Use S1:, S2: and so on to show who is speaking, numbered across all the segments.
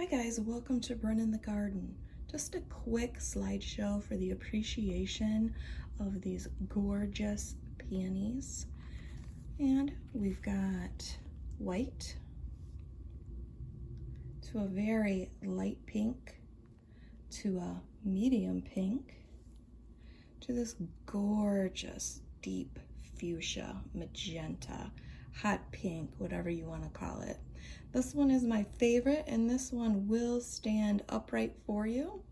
S1: Hi guys, welcome to Brennan the Garden. Just a quick slideshow for the appreciation of these gorgeous peonies. And we've got white to a very light pink to a medium pink to this gorgeous deep fuchsia, magenta, hot pink, whatever you want to call it. This one is my favorite, and this one will stand upright for you.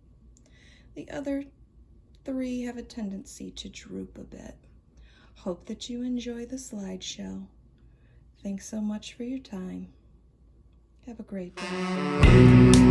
S1: The other three have a tendency to droop a bit. Hope that you enjoy the slideshow. Thanks so much for your time. Have a great day.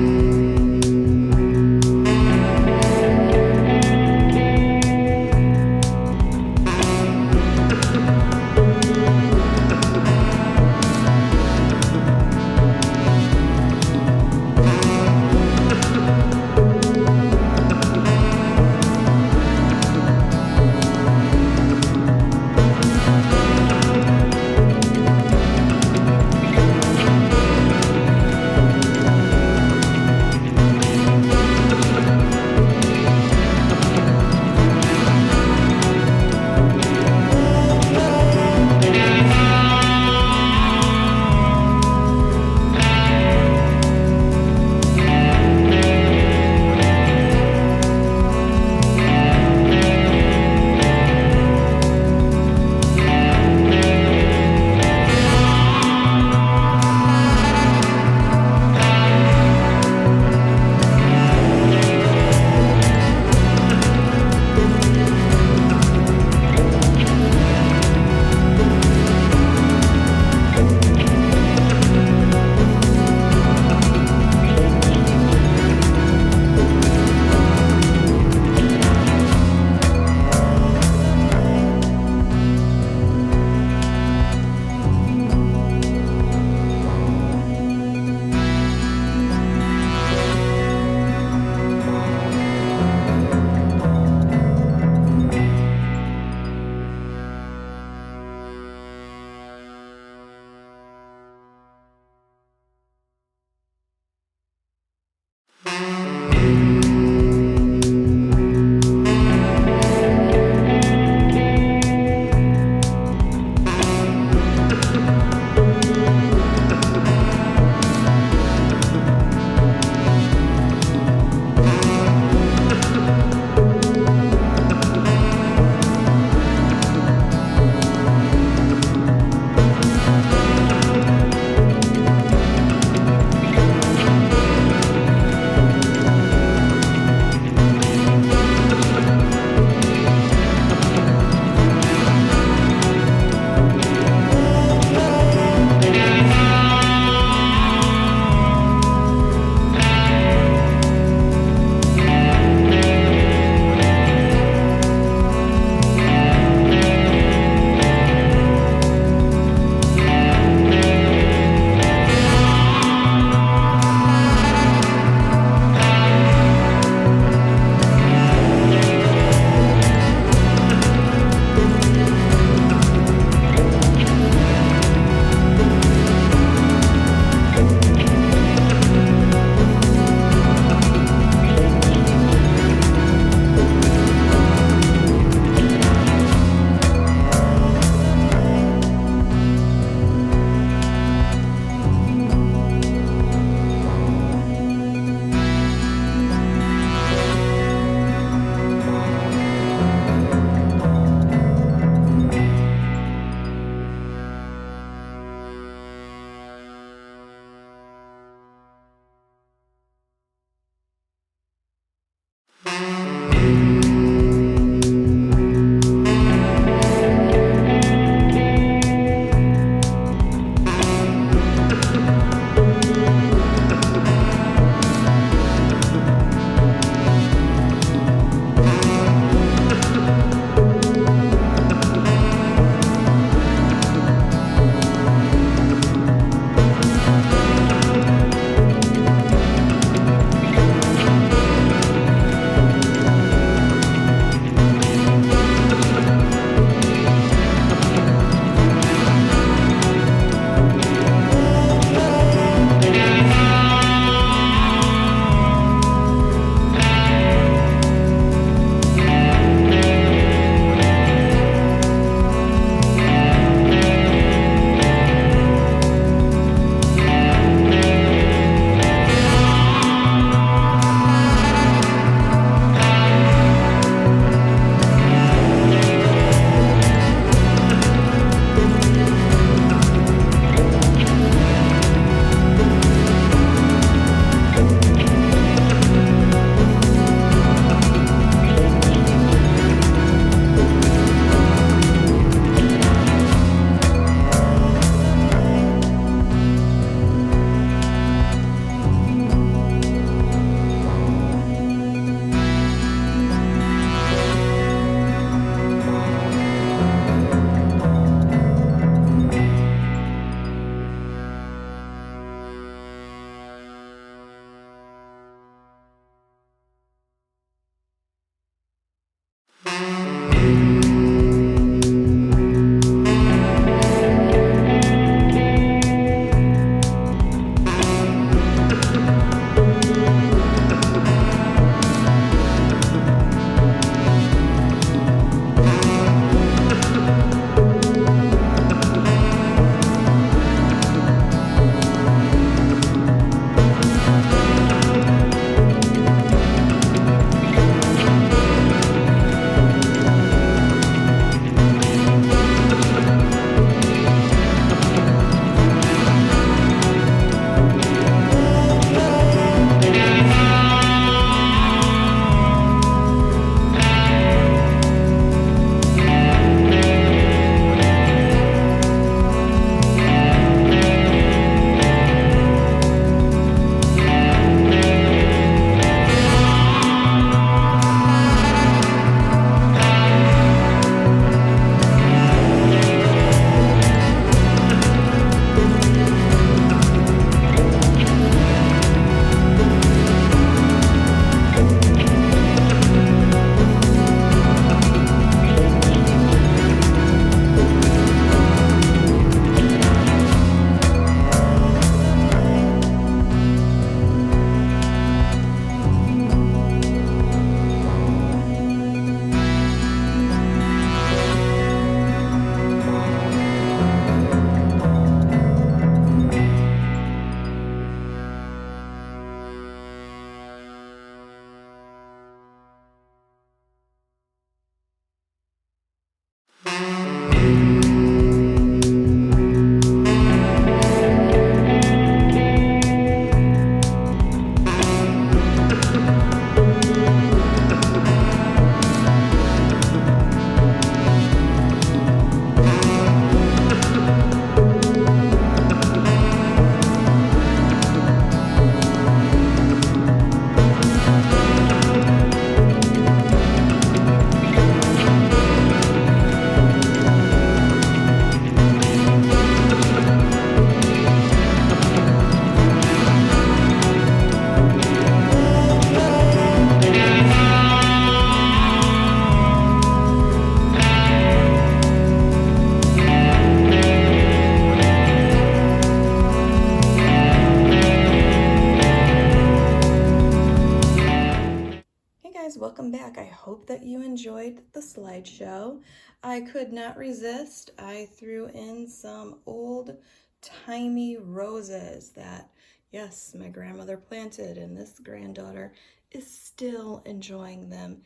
S1: welcome back. I hope that you enjoyed the slideshow. I could not resist. I threw in some old-timey roses that, yes, my grandmother planted, and this granddaughter is still enjoying them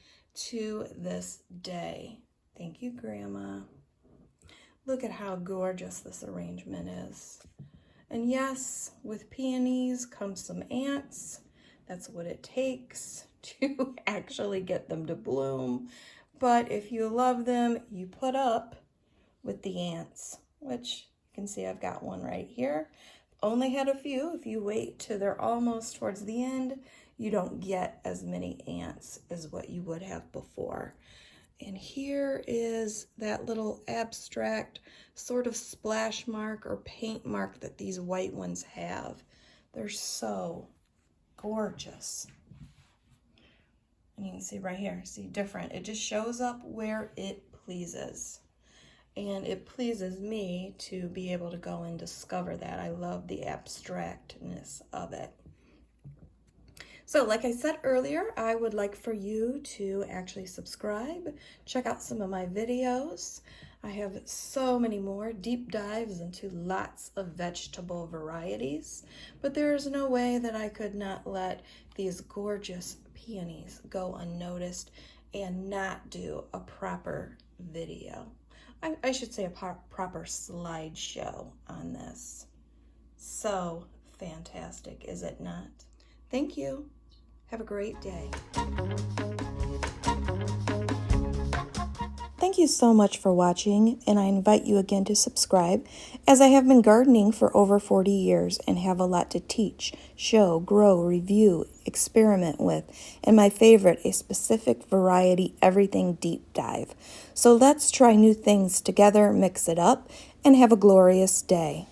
S1: to this day. Thank you, Grandma. Look at how gorgeous this arrangement is. And yes, with peonies comes some ants. That's what it takes to actually get them to bloom. But if you love them, you put up with the ants, which you can see I've got one right here. Only had a few. If you wait till they're almost towards the end, you don't get as many ants as what you would have before. And here is that little abstract sort of splash mark or paint mark that these white ones have. They're so gorgeous. And you can see right here, see, different. It just shows up where it pleases. And it pleases me to be able to go and discover that. I love the abstractness of it. So like I said earlier, I would like for you to actually subscribe, check out some of my videos. I have so many more deep dives into lots of vegetable varieties, but there is no way that I could not let these gorgeous peonies go unnoticed and not do a proper video. I should say a proper slideshow on this. So fantastic, is it not? Thank you. Have a great day. Thank you so much for watching, and I invite you again to subscribe, as I have been gardening for over 40 years and have a lot to teach, show, grow, review, experiment with, and my favorite, a specific variety everything deep dive. So let's try new things together, mix it up, and have a glorious day.